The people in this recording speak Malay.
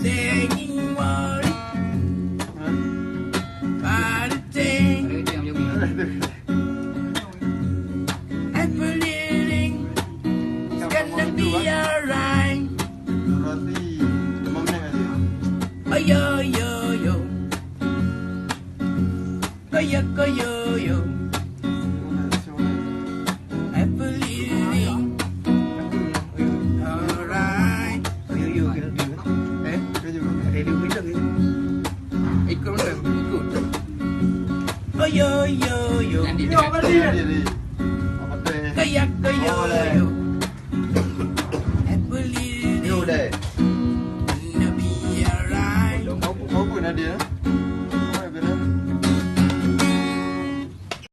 saying what about a thing. Everything is gonna be alright. Oh yo yo yo, oh yo yo yo. Everything alright. Oh yo yo, ada dia bilang ikut orang ikut. Oh yo yo yo, kayak yo yo.